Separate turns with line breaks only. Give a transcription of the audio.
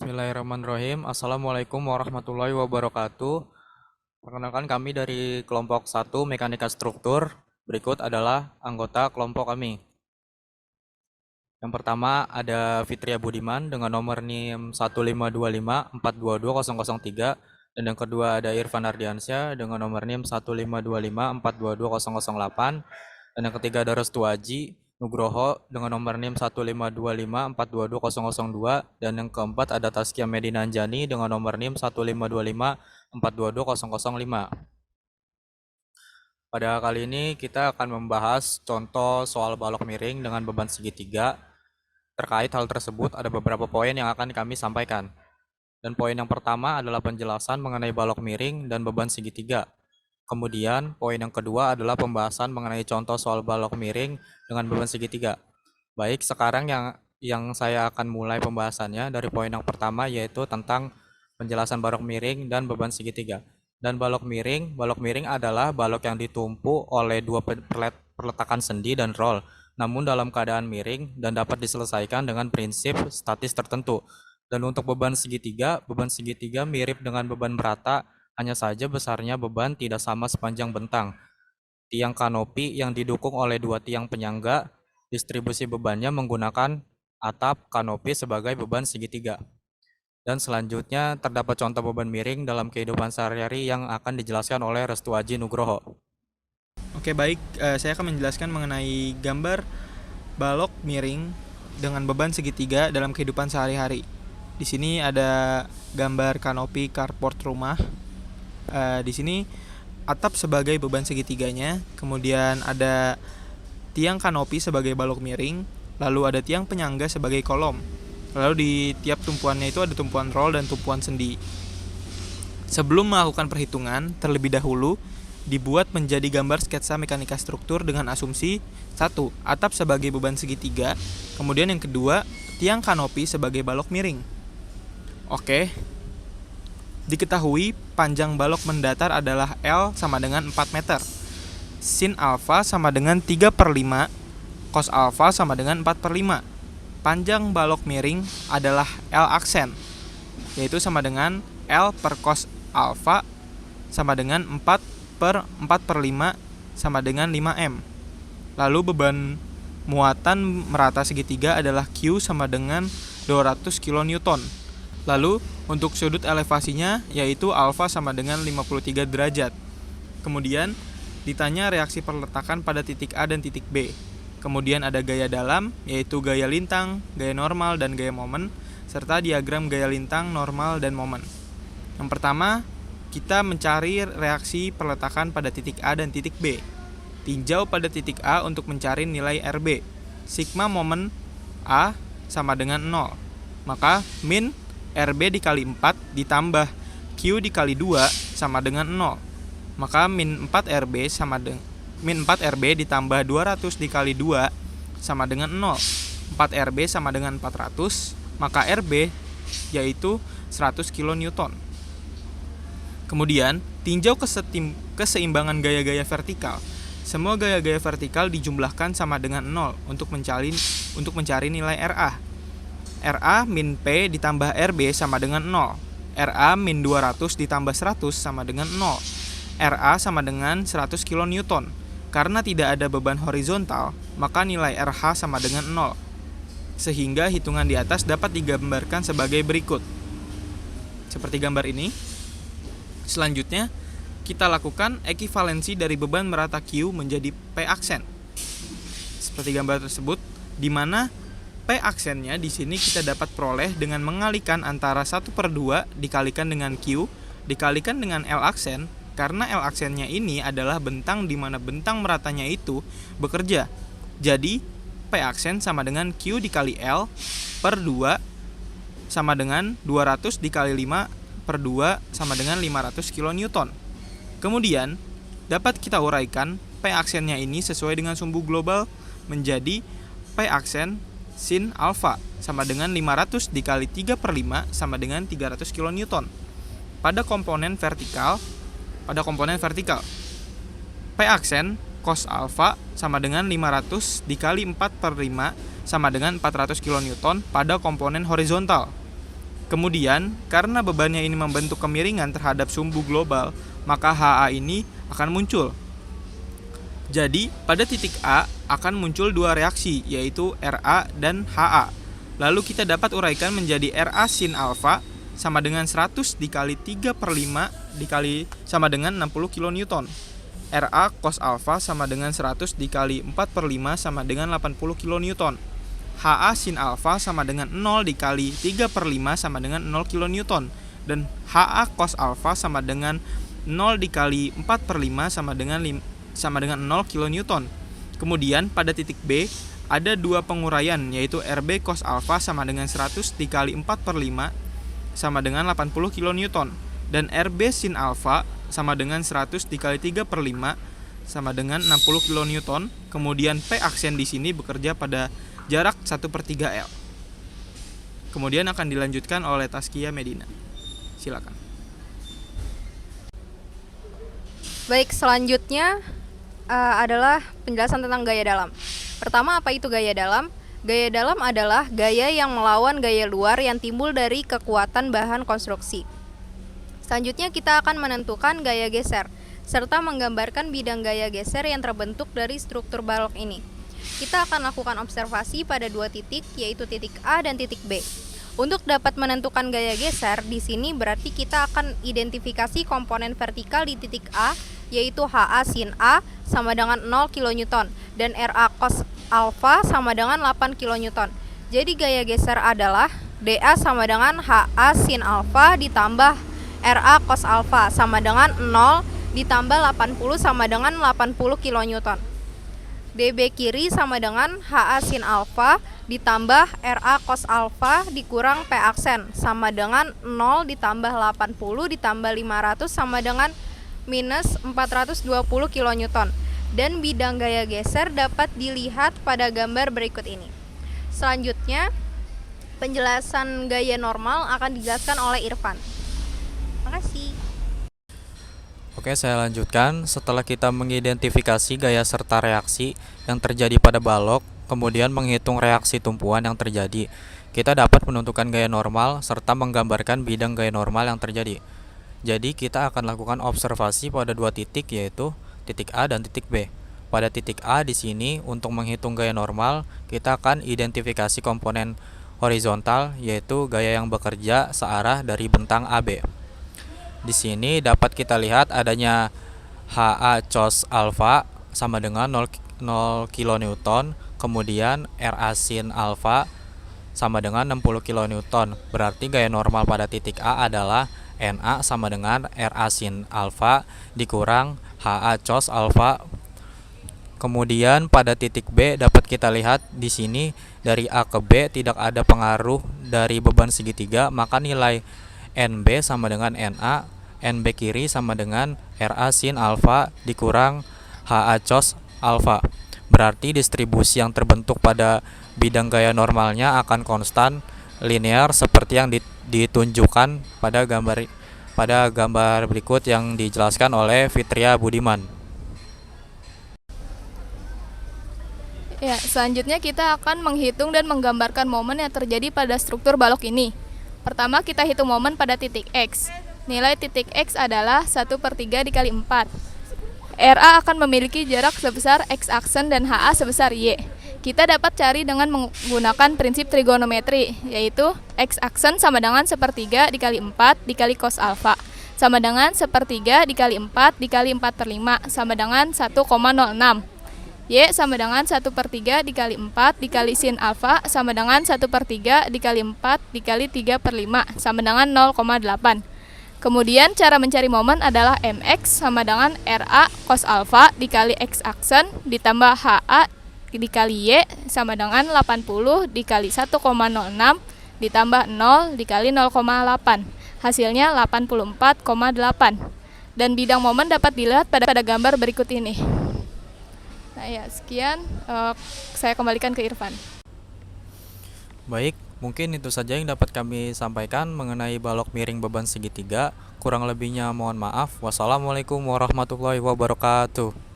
Bismillahirrahmanirrahim. Assalamualaikum warahmatullahi wabarakatuh. Perkenalkan kami dari kelompok 1 Mekanika Struktur. Berikut adalah anggota kelompok kami. Yang pertama ada Fitria Budiman dengan nomor NIM 15254220003 dan yang kedua ada Irfan Ardiansyah dengan nomor NIM 15254220008 dan yang ketiga ada Restu Aji Nugroho dengan nomor NIM 15254220002 dan yang keempat ada Taskia Medina Anjani dengan nomor NIM 15254220005. Pada kali ini kita akan membahas contoh soal balok miring dengan beban segitiga. Terkait hal tersebut ada beberapa poin yang akan kami sampaikan. Dan poin yang pertama adalah penjelasan mengenai balok miring dan beban segitiga. Kemudian poin yang kedua adalah pembahasan mengenai contoh soal balok miring dengan beban segitiga. Baik, sekarang yang saya akan mulai pembahasannya dari poin yang pertama yaitu tentang penjelasan balok miring dan beban segitiga. Dan balok miring adalah balok yang ditumpu oleh dua peletakan sendi dan roll, namun dalam keadaan miring dan dapat diselesaikan dengan prinsip statis tertentu. Dan untuk beban segitiga mirip dengan beban merata, hanya saja besarnya beban tidak sama sepanjang bentang. Tiang kanopi yang didukung oleh dua tiang penyangga, distribusi bebannya menggunakan atap kanopi sebagai beban segitiga. Dan selanjutnya terdapat contoh beban miring dalam kehidupan sehari-hari yang akan dijelaskan oleh Restu Aji Nugroho.
Oke, baik. Saya akan menjelaskan mengenai gambar balok miring dengan beban segitiga dalam kehidupan sehari-hari. Di sini ada gambar kanopi carport rumah. Di sini atap sebagai beban segitiganya, kemudian ada tiang kanopi sebagai balok miring, lalu ada tiang penyangga sebagai kolom. Lalu di tiap tumpuannya itu ada tumpuan roll dan tumpuan sendi. Sebelum melakukan perhitungan, terlebih dahulu dibuat menjadi gambar sketsa mekanika struktur dengan asumsi 1. Atap sebagai beban segitiga, kemudian yang kedua, tiang kanopi sebagai balok miring. Oke, diketahui panjang balok mendatar adalah L sama dengan 4 meter. Sin alfa sama dengan 3/5, cos alfa sama dengan 4/5. Panjang balok miring adalah L aksen, yaitu sama dengan L per cos alfa sama dengan 4/4/5 sama dengan 5M. Lalu beban muatan merata segitiga adalah Q sama dengan 200 kN. Lalu untuk sudut elevasinya yaitu alfa sama dengan 53 derajat. Kemudian ditanya reaksi perletakan pada titik A dan titik B. Kemudian ada gaya dalam, yaitu gaya lintang, gaya normal, dan gaya momen, serta diagram gaya lintang, normal, dan momen. Yang pertama, kita mencari reaksi perletakan pada titik A dan titik B. Tinjau pada titik A untuk mencari nilai RB. Sigma momen A sama dengan 0. Maka min RB dikali 4 ditambah Q dikali 2 sama dengan 0. Maka min 4RB sama dengan min 4RB ditambah 200 dikali 2 sama dengan 0. 4RB sama dengan 400, maka RB yaitu 100 kN. Kemudian, tinjau keseimbangan gaya-gaya vertikal. Semua gaya-gaya vertikal dijumlahkan sama dengan 0 untuk mencari nilai RA. RA min P ditambah RB sama dengan 0. RA min 200 ditambah 100 sama dengan 0. RA sama dengan 100 kN. Karena tidak ada beban horizontal, maka nilai RH sama dengan 0. Sehingga hitungan di atas dapat digambarkan sebagai berikut. Seperti gambar ini. Selanjutnya, kita lakukan ekivalensi dari beban merata Q menjadi P aksen. Seperti gambar tersebut, di mana P aksennya di sini kita dapat peroleh dengan mengalikan antara 1/2 dikalikan dengan Q dikalikan dengan L aksen, karena L aksennya ini adalah bentang di mana bentang meratanya itu bekerja. Jadi, P aksen sama dengan Q dikali L per 2 sama dengan 200 dikali 5 per 2 sama dengan 500 kN. Kemudian, dapat kita uraikan P aksennya ini sesuai dengan sumbu global menjadi P aksen sin alfa sama dengan 500 dikali 3/5 sama dengan 300 kN. Pada komponen vertikal, P aksen cos alfa sama dengan 500 dikali 4/5 sama dengan 400 kN pada komponen horizontal. Kemudian, karena bebannya ini membentuk kemiringan terhadap sumbu global, maka HA ini akan muncul. Jadi, pada titik A akan muncul dua reaksi, yaitu RA dan HA. Lalu kita dapat uraikan menjadi RA sin alfa sama dengan 100 dikali 3/5 dikali sama dengan 60 kN. RA cos alfa sama dengan 100 dikali 4/5 sama dengan 80 kN. HA sin alfa sama dengan 0 dikali 3/5 sama dengan 0 kN. Dan HA cos alfa sama dengan 0 dikali 4/5 sama dengan 0 kN. Kemudian pada titik B ada dua penguraian, yaitu RB cos alfa sama dengan 100 dikali 4/5 sama dengan 80 kN. Dan RB sin alfa sama dengan 100 dikali 3/5 sama dengan 60 kN. Kemudian P aksen di sini bekerja pada jarak 1/3 L. Kemudian akan dilanjutkan oleh Taskia Medina. Silakan.
Baik, selanjutnya adalah penjelasan tentang gaya dalam. Pertama, apa itu gaya dalam? Gaya dalam adalah gaya yang melawan gaya luar yang timbul dari kekuatan bahan konstruksi. Selanjutnya kita akan menentukan gaya geser, serta menggambarkan bidang gaya geser yang terbentuk dari struktur balok ini. Kita akan lakukan observasi pada dua titik, yaitu titik A dan titik B. Untuk dapat menentukan gaya geser, di sini berarti kita akan identifikasi komponen vertikal di titik A, yaitu HA sin A sama dengan 0 kN dan RA cos alfa sama dengan 8 kN. Jadi gaya geser adalah DA sama dengan HA sin alfa ditambah RA cos alfa sama dengan 0 ditambah 80 sama dengan 80 kN. DB kiri sama dengan HA sin alfa ditambah RA cos alfa dikurang P aksen sama dengan 0 ditambah 80 ditambah 500 sama dengan minus 420 kN. Dan bidang gaya geser dapat dilihat pada gambar berikut ini. Selanjutnya, penjelasan gaya normal akan dijelaskan oleh Irfan. Makasih.
Oke, saya lanjutkan. Setelah kita mengidentifikasi gaya serta reaksi yang terjadi pada balok, kemudian menghitung reaksi tumpuan yang terjadi, kita dapat menentukan gaya normal serta menggambarkan bidang gaya normal yang terjadi. Jadi kita akan lakukan observasi pada dua titik, yaitu titik A dan titik B. Pada titik A di sini, untuk menghitung gaya normal, kita akan identifikasi komponen horizontal, yaitu gaya yang bekerja searah dari bentang AB. Di sini dapat kita lihat adanya HA cos alfa sama dengan 0 kN, kemudian RA sin alfa sama dengan 60 kN. Berarti gaya normal pada titik A adalah NA sama dengan RA sin alfa dikurang HA cos alfa. Kemudian pada titik B dapat kita lihat di sini dari A ke B tidak ada pengaruh dari beban segitiga, maka nilai NB sama dengan NA, NB kiri sama dengan RA sin alfa dikurang HA cos alfa. Berarti distribusi yang terbentuk pada bidang gaya normalnya akan konstan linear seperti yang ditunjukkan pada gambar berikut yang dijelaskan oleh Fitria Budiman.
Ya, selanjutnya kita akan menghitung dan menggambarkan momen yang terjadi pada struktur balok ini. Pertama, kita hitung momen pada titik X. Nilai titik X adalah 1/3 dikali 4. RA akan memiliki jarak sebesar X aksen dan HA sebesar Y. Kita dapat cari dengan menggunakan prinsip trigonometri, yaitu X aksen sama dengan 1/3 dikali 4 dikali cos alfa, sama dengan 1/3 dikali 4 dikali 4/5, sama dengan 1,06. Y sama dengan 1/3 dikali 4 dikali sin alfa sama dengan 1/3 dikali 4 dikali 3/5 sama dengan 0,8. Kemudian cara mencari momen adalah MX sama dengan RA cos alfa dikali X aksen ditambah HA dikali Y sama dengan 80 dikali 1,06 ditambah 0 dikali 0,8. Hasilnya 84,8. Dan bidang momen dapat dilihat pada gambar berikut ini. Nah ya, sekian, saya kembalikan ke Irfan.
Baik, mungkin itu saja yang dapat kami sampaikan mengenai balok miring beban segitiga. Kurang lebihnya mohon maaf. Wassalamualaikum warahmatullahi wabarakatuh.